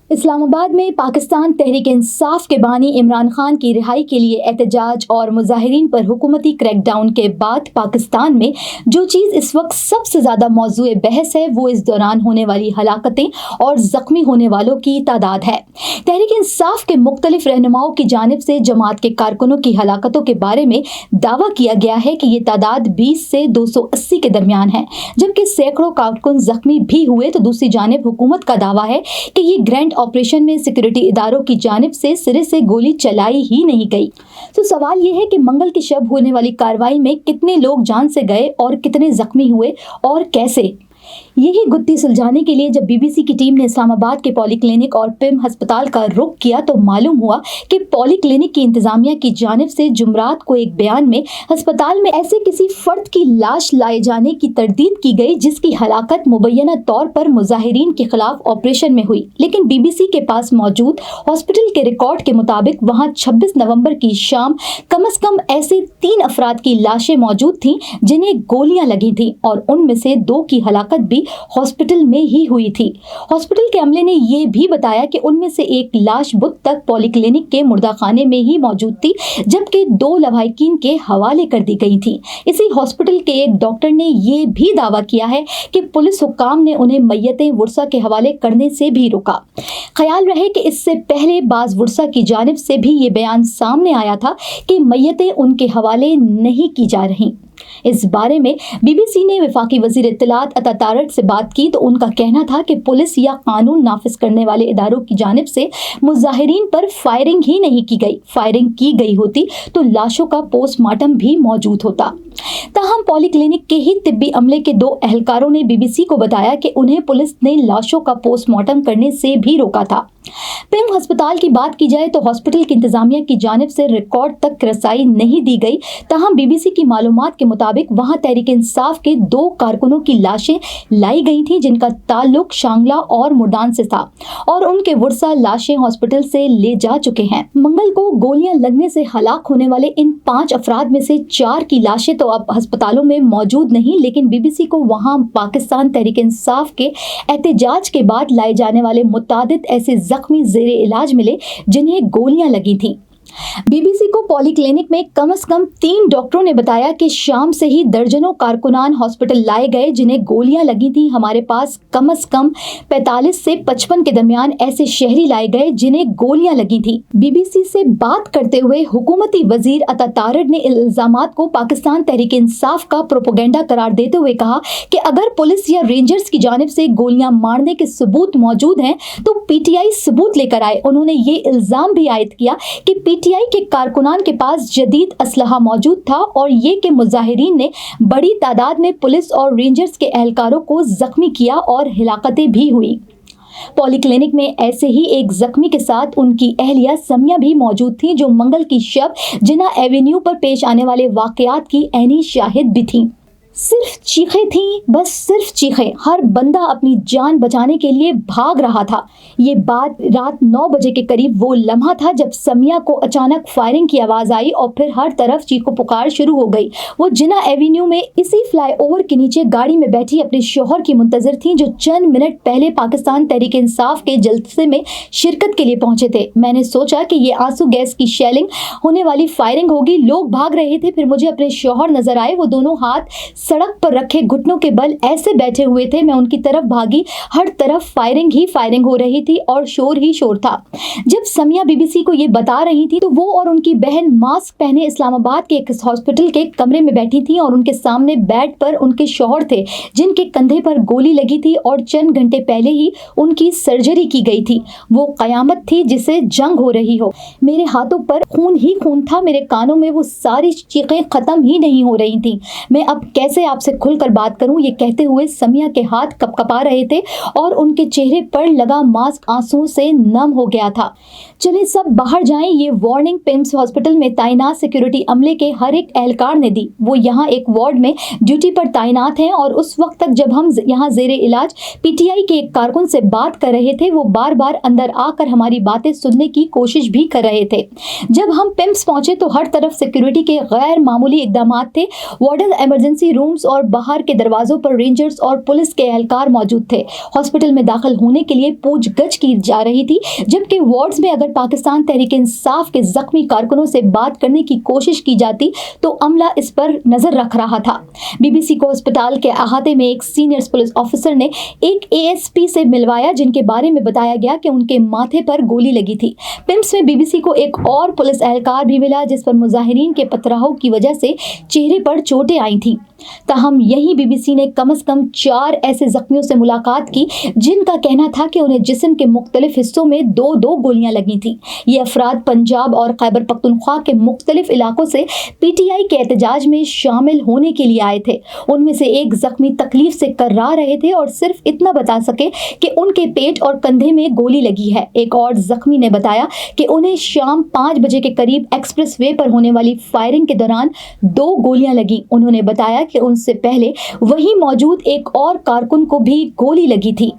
اسلام آباد میں پاکستان تحریک انصاف کے بانی عمران خان کی رہائی کے لیے احتجاج اور مظاہرین پر حکومتی کریک ڈاؤن کے بعد پاکستان میں جو چیز اس وقت سب سے زیادہ موضوع بحث ہے وہ اس دوران ہونے والی ہلاکتیں اور زخمی ہونے والوں کی تعداد ہے۔ تحریک انصاف کے مختلف رہنماؤں کی جانب سے جماعت کے کارکنوں کی ہلاکتوں کے بارے میں دعویٰ کیا گیا ہے کہ یہ تعداد 20 سے 280 کے درمیان ہے، جبکہ سینکڑوں کارکن زخمی بھی ہوئے تو دوسری جانب حکومت کا دعویٰ ہے کہ یہ گرینڈ آپریشن میں سیکورٹی اداروں کی جانب سے سرے سے گولی چلائی ہی نہیں گئی۔ تو سوال یہ ہے کہ منگل کی شب ہونے والی کارروائی میں کتنے لوگ جان سے گئے اور کتنے زخمی ہوئے اور کیسے؟ یہی گتھی سلجھانے کے لیے جب بی بی سی کی ٹیم نے اسلام آباد کے پولی کلینک اور پم ہسپتال کا رخ کیا تو معلوم ہوا کہ پولی کلینک کی انتظامیہ کی جانب سے جمعرات کو ایک بیان میں ہسپتال میں ایسے کسی فرد کی لاش لائے جانے کی تردید کی گئی جس کی ہلاکت مبینہ طور پر مظاہرین کے خلاف آپریشن میں ہوئی، لیکن بی بی سی کے پاس موجود ہاسپٹل کے ریکارڈ کے مطابق وہاں 26 نومبر کی شام کم از کم ایسے 3 افراد کی لاشیں موجود تھیں جنہیں گولیاں لگی تھیں اور ان میں سے 2 کی ہلاکت بھی ہاسپٹل میں ہی ہوئی تھی۔ ہاسپٹل کے عملے نے یہ بھی بتایا کہ ان میں سے ایک لاش بدھ تک پولی کلینک کے مردہ خانے میں ہی موجود تھی، جبکہ 2 لواحقین کے حوالے کر دی گئی تھی۔ اسی ہاسپٹل کے ایک ڈاکٹر نے یہ بھی دعویٰ کیا ہے کہ پولیس حکام نے انہیں میتیں ورثہ کے حوالے کرنے سے بھی روکا۔ خیال رہے کہ اس سے پہلے بعض ورثہ کی جانب سے بھی یہ بیان سامنے آیا تھا کہ میتیں ان کے حوالے نہیں کی جا رہی۔ اس بارے میں بی بی سی نے وفاقی وزیر اطلاعات عطا تارڑ سے بات کی تو ان کا کہنا تھا کہ پولیس یا قانون نافذ کرنے والے اداروں کی جانب سے مظاہرین پر فائرنگ ہی نہیں کی گئی۔ فائرنگ کی گئی ہوتی تو لاشوں کا پوسٹ مارٹم بھی موجود ہوتا۔ تاہم پولی کلینک کے ہی طبی عملے کے 2 اہلکاروں نے بی بی سی کو بتایا کہ انہیں پولیس نے لاشوں کا پوسٹ مارٹم کرنے سے بھی روکا تھا۔ پم ہسپتال کی بات کی جائے تو ہاسپٹل کی انتظامیہ کی جانب سے ریکارڈ تک رسائی نہیں دی گئی، تاہم بی بی سی کی معلومات کے مطابق وہاں تحریک انصاف کے 2 کارکنوں کی لاشیں لائی گئی تھیں جن کا تعلق شانگلہ اور مردان سے تھا اور ان کے ورثہ لاشیں ہاسپٹل سے لے جا چکے ہیں۔ منگل کو گولیاں لگنے سے ہلاک ہونے والے ان 5 افراد میں سے 4 کی لاشیں تو اب ہسپتالوں میں موجود نہیں، لیکن بی بی سی کو وہاں پاکستان تحریک انصاف کے احتجاج کے بعد لائے جانے والے متعدد ایسے زخمی زیر علاج ملے جنہیں گولیاں لگی تھیں۔ بی بی سی کو پولی کلینک میں کم از کم 3 ڈاکٹروں نے بتایا کہ شام سے ہی درجنوں کارکنان ہاسپٹل لائے گئے جنہیں گولیاں لگی تھیں۔ ہمارے پاس کم از کم 45 سے 55 کے درمیان ایسے شہری لائے گئے جنہیں گولیاں لگی تھیں۔ بی بی سی سے بات کرتے ہوئے حکومتی وزیر عطا تارڑ نے الزامات کو پاکستان تحریک انصاف کا پروپیگنڈا قرار دیتے ہوئے کہا کہ اگر پولیس یا رینجرز کی جانب سے گولیاں مارنے کے ثبوت موجود ہیں تو پی ٹی آئی ثبوت لے کر آئے۔ انہوں نے یہ الزام بھی عائد کیا کہ پی ٹی آئی کے کارکنان کے پاس جدید اسلحہ موجود تھا اور یہ کہ مظاہرین نے بڑی تعداد میں پولیس اور رینجرز کے اہلکاروں کو زخمی کیا اور ہلاکتیں بھی ہوئی۔ پولی کلینک میں ایسے ہی ایک زخمی کے ساتھ ان کی اہلیہ سمیہ بھی موجود تھیں جو منگل کی شب جناح ایوینیو پر پیش آنے والے واقعات کی عینی شاہد بھی تھیں۔ صرف چیخیں تھیں، بس صرف چیخیں، ہر بندہ اپنی جان بچانے کے لیے بھاگ رہا تھا۔ یہ بات رات 9 بجے کے قریب وہ لمحہ تھا جب سمیہ کو اچانک فائرنگ کی آواز آئی اور پھر ہر طرف چیخو پکار شروع ہو گئی۔ وہ جناح ایوینیو میں اسی فلائی اوور کے نیچے گاڑی میں بیٹھی اپنے شوہر کی منتظر تھیں جو چند منٹ پہلے پاکستان تحریک انصاف کے جلسے میں شرکت کے لیے پہنچے تھے۔ میں نے سوچا کہ یہ آنسو گیس کی شیلنگ ہونے والی فائرنگ ہوگی۔ لوگ بھاگ رہے تھے، پھر مجھے اپنے شوہر نظر آئے، وہ دونوں ہاتھ سڑک پر رکھے گھٹنوں کے بل ایسے بیٹھے ہوئے تھے۔ میں ان کی طرف بھاگی، ہر طرف فائرنگ ہی فائرنگ ہو رہی تھی اور شور ہی شور تھا۔ جب سمیہ بی بی سی کو یہ بتا رہی تھی تو وہ اور ان کی بہن ماسک پہنے اسلام آباد کے ایک ہاسپٹل کے کمرے میں بیٹھی تھیں اور ان کے سامنے بیڈ پر ان کے شوہر تھے جن کے کندھے پر گولی لگی تھی اور چند گھنٹے پہلے ہی ان کی سرجری کی گئی تھی۔ وہ قیامت تھی جسے جنگ ہو رہی ہو۔ میرے ہاتھوں پر خون ہی خون تھا، میرے کانوں میں وہ ساری چیخیں ختم ہی نہیں ہو رہی تھیں۔ میں اب کیسے آپ سے کھل کر بات کروں؟ یہ کہتے ہوئے سمیہ کے ہاتھ کپکپا رہے تھے اور ان کے چہرے پر لگا ماسک آنسوؤں سے نم ہو گیا تھا۔ چلیں سب باہر جائیں، یہ وارننگ پمس ہاسپٹل میں تعینات سیکورٹی عملے کے ہر ایک اہلکار نے دی۔ وہ یہاں ایک وارڈ میں ڈیوٹی پر تعینات ہیں اور اس وقت تک جب ہم یہاں زیر علاج پی ٹی آئی کے ایک کارکن سے بات کر رہے تھے وہ بار بار اندر آ کر ہماری باتیں سننے کی کوشش بھی کر رہے تھے۔ جب ہم پمس پہنچے تو ہر طرف سیکورٹی کے غیر معمولی اقدامات تھے۔ وارڈن ایمرجنسی روم रूम्स और बाहर के दरवाजों पर रेंजर्स और पुलिस के एहलकार मौजूद थे। हॉस्पिटल में दाखिल होने के लिए पूछगछ की जा रही थी, जबकि वार्ड्स में अगर पाकिस्तान तहरीक इंसाफ के जख्मी कारकुनों से बात करने की कोशिश की जाती तो अमला इस पर नजर रख रहा था। बीबीसी को अस्पताल के अहाते में एक सीनियर पुलिस ऑफिसर ने एक एएसपी से मिलवाया, जिनके बारे में बताया गया कि उनके माथे पर गोली लगी थी। पिम्स में बीबीसी को एक और पुलिस एहलकार भी मिला, जिस पर मुजाहिरीन के पथराव की वजह से चेहरे पर चोटें आई थीं। ताहम यही बीबीसी ने कम से कम 4 ऐसे जख्मियों से मुलाकात की जिनका कहना था कि उन्हें जिस्म के मुख्तलिफ हिस्सों में 2-2 गोलियां लगी थी। ये अफराद पंजाब और खैबर पख्तूनख्वा के मुख्तलिफ इलाकों से पीटीआई के एहतजाज में शामिल होने के लिए आए थे। उनमें से एक जख्मी तकलीफ से कर्रा रहे थे और सिर्फ इतना बता सके कि उनके पेट और कंधे में गोली लगी है। एक और जख्मी ने बताया कि उन्हें शाम 5 बजे के करीब एक्सप्रेस वे पर होने वाली फायरिंग के दौरान 2 गोलियां लगी। उन्होंने बताया कि उनसे पहले वहीं मौजूद एक और कारकुन को भी गोली लगी थी।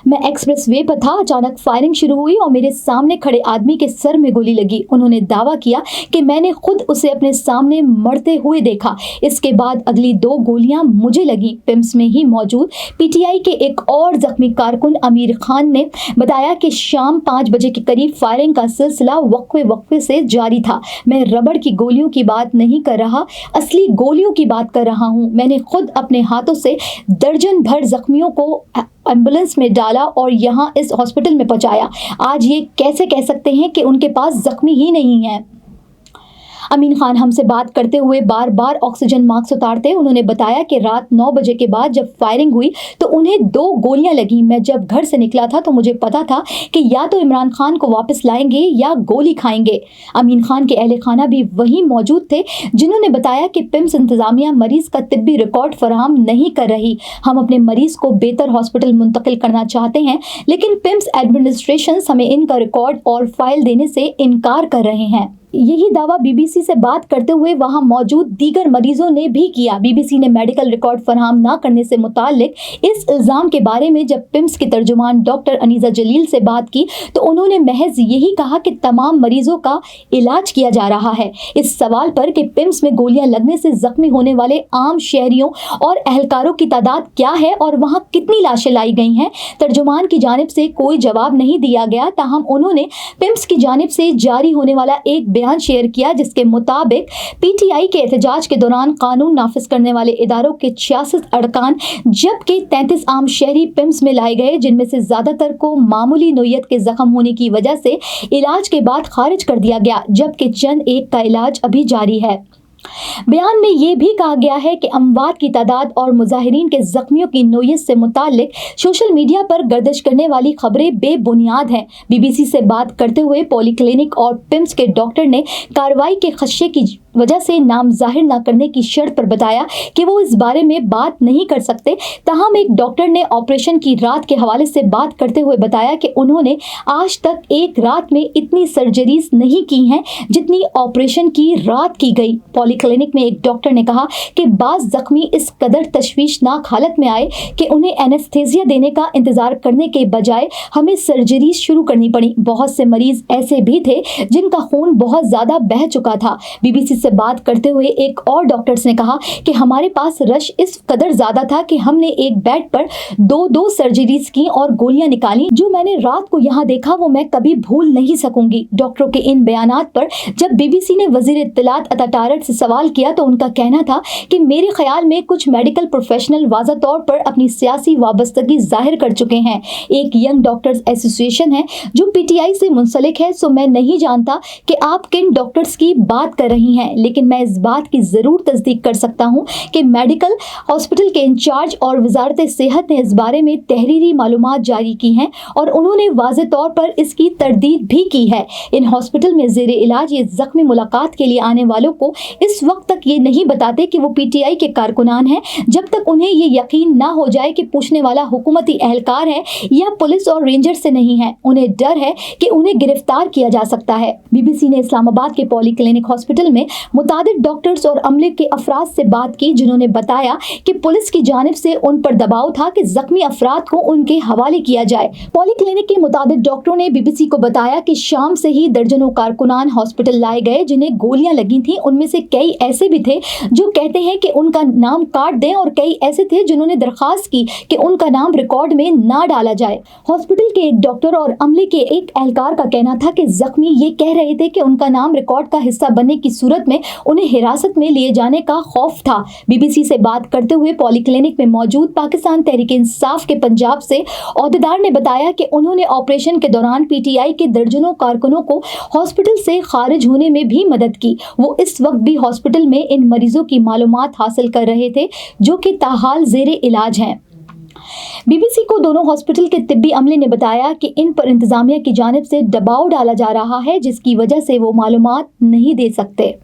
मैं एक्सप्रेस वे पर था, अचानक फायरिंग शुरू हुई और मेरे सामने खड़े आदमी के सर में गोली लगी। उन्होंने दावा किया कि मैंने खुद उसे अपने सामने मरते हुए देखा। इसके बाद अगली 2 गोलियां मुझे लगी। पिम्स में ही मौजूद पीटीआई के एक और जख्मी कारकुन अमीर खान ने बताया कि शाम 5 बजे के करीब फायरिंग का सिलसिला वक्फे से जारी था। मैं रबड़ की गोलियों की बात नहीं कर रहा, असली गोलियों की बात कर रहा हूँ। मैंने खुद अपने हाथों से दर्जन भर जख्मियों को एम्बुलेंस में डाला और यहाँ इस हॉस्पिटल में पहुंचाया। आज ये कैसे कह सकते हैं कि उनके पास जख्मी ही नहीं है। अमीन खान हमसे बात करते हुए बार बार ऑक्सीजन मास्क उतारते। उन्होंने बताया कि रात 9 बजे के बाद जब फायरिंग हुई तो उन्हें 2 गोलियां लगी। मैं जब घर से निकला था तो मुझे पता था कि या तो इमरान खान को वापस लाएंगे या गोली खाएंगे। अमीन खान के अहले खाना भी वहीं मौजूद थे, जिन्होंने बताया कि पिम्स इंतजामिया मरीज का तिब्बी रिकॉर्ड फराहम नहीं कर रही। हम अपने मरीज को बेहतर हॉस्पिटल मुंतकिल करना चाहते हैं, लेकिन पिम्स एडमिनिस्ट्रेशन हमें इनका रिकॉर्ड और फाइल देने से इनकार कर रहे हैं। यही दावा बीबीसी से बात करते हुए वहां मौजूद दीगर मरीजों ने भी किया। बीबीसी ने मेडिकल रिकॉर्ड फराहम न करने से मुताल्लिक इस इल्जाम के बारे में जब पिम्स की तर्जुमान डॉक्टर अनीजा जलील से बात की तो उन्होंने महज यही कहा कि तमाम मरीजों का इलाज किया जा रहा है। इस सवाल पर कि पिम्स में गोलियां लगने से जख्मी होने वाले आम शहरियों और एहलकारों की तादाद क्या है और वहां कितनी लाशें लाई गई हैं, तर्जुमान की जानिब से कोई जवाब नहीं दिया गया। ताहम उन्होंने पिम्स की जानिब से जारी होने वाला एक बयान शेयर किया, जिसके मुताबिक पीटीआई के एहतजाज के दौरान कानून नाफिज करने वाले इदारों के 66 अरकान जबकि 33 आम शहरी पिम्स में लाए गए, जिनमें से ज्यादातर को मामूली नोयत के जख्म होने की वजह से इलाज के बाद खारिज कर दिया गया, जबकि चंद एक का इलाज अभी जारी है। बयान में यह भी कहा गया है कि अमवात की तादाद और मुजाहिरीन के जख्मियों की नोयत से मुताल्लिक सोशल मीडिया पर गर्दिश करने वाली खबरें बेबुनियाद हैं। बीबीसी से बात करते हुए पॉलीक्लिनिक और पिम्स के डॉक्टर ने कार्रवाई के खदशे की वजह से नाम जाहिर न करने की शर्त पर बताया कि वो इस बारे में बात नहीं कर सकते। ताहम एक डॉक्टर ने ऑपरेशन की रात के हवाले से बात करते हुए बताया कि उन्होंने आज तक एक रात में इतनी सर्जरीज नहीं की हैं जितनी ऑपरेशन की रात की गई। पॉलीक्लिनिक में एक डॉक्टर ने कहा कि बाज जख्मी इस कदर तशवीशनाक हालत में आए कि उन्हें एनेस्थेसिया देने का इंतजार करने के बजाय हमें सर्जरी शुरू करनी पड़ी। बहुत से मरीज ऐसे भी थे जिनका खून बहुत ज्यादा बह चुका था। बीबीसी से बात करते हुए एक और डॉक्टर्स ने कहा कि हमारे पास रश इस कदर ज्यादा था कि हमने एक बेड पर 2-2 सर्जरीज की और गोलियां निकाली। जो मैंने रात को यहाँ देखा वो मैं कभी भूल नहीं सकूंगी। डॉक्टरों के इन बयानात पर जब बीबीसी ने वजीर इत्तलात अता टारट से सवाल किया तो उनका कहना था कि मेरे ख्याल में कुछ मेडिकल प्रोफेशनल वाज़ा तौर पर अपनी सियासी वाबस्तगी जाहिर कर चुके हैं। एक यंग डॉक्टर्स एसोसिएशन है जो पीटीआई से मुंसलिक है, सो मैं नहीं जानता कि आप किन डॉक्टर्स की बात कर रही हैं, लेकिन मैं इस बात की जरूर तस्दीक कर सकता हूं कि मेडिकल हॉस्पिटल के इंचार्ज और वजारत सेहत ने इस बारे में तहरीरी मालूमात जारी की हैं और उन्होंने वाज़े तौर पर इसकी तरदीद भी की है। इन हॉस्पिटल में जेर इलाज ये जख्मी मुलाकात के लिए आने वालों को इस वक्त तक ये नहीं बताते कि वो पीटीआई के कारकुनान हैं जब तक उन्हें ये यकीन ना हो जाए कि पूछने वाला हुकूमती एहलकार है या पुलिस और रेंजर से नहीं है। उन्हें डर है कि उन्हें गिरफ्तार किया जा सकता है। बीबीसी ने इस्लामाबाद के पॉलीक्लिनिक हॉस्पिटल में मुतादिद डॉक्टर्स और अमले के अफराद से बात की, जिन्होंने बताया कि पुलिस की जानिब से उन पर दबाव था कि जख्मी अफराद को उनके हवाले किया जाए। पॉलीक्लिनिक के मुतादिद डॉक्टरों ने बीबीसी को बताया कि शाम से ही दर्जनों कारकुनान हॉस्पिटल लाए गए जिन्हें गोलियां लगी थी। उनमें से कई ऐसे भी थे जो कहते हैं कि उनका नाम काट दें और कई ऐसे थे जिन्होंने दरखास्त की कि उनका नाम रिकॉर्ड में ना डाला जाए। हॉस्पिटल के एक डॉक्टर और अमले के एक एहलकार का कहना था कि जख्मी ये कह रहे थे कि उनका नाम रिकॉर्ड का हिस्सा बनने की सूरत में उन्हें हिरासत में लिए जाने का खौफ था। बीबीसी से बात करते हुए पॉलीक्लिनिक में मौजूद पाकिस्तान तहरीक इंसाफ के पंजाब से ओहदेदार ने बताया कि उन्होंने ऑपरेशन के दौरान पीटीआई के दर्जनों कारकुनों को हॉस्पिटल से खारिज होने में भी मदद की। वो इस वक्त भी हॉस्पिटल में इन मरीजों की मालूमात हासिल कर रहे थे जो कि ताहाल ज़ेरे इलाज हैं। बीबीसी को दोनों हॉस्पिटल के तिब्बी अमले ने बताया कि इन पर इंतजामिया की जानिब से दबाव डाला जा रहा है जिसकी वजह से वो मालूमात नहीं दे सकते।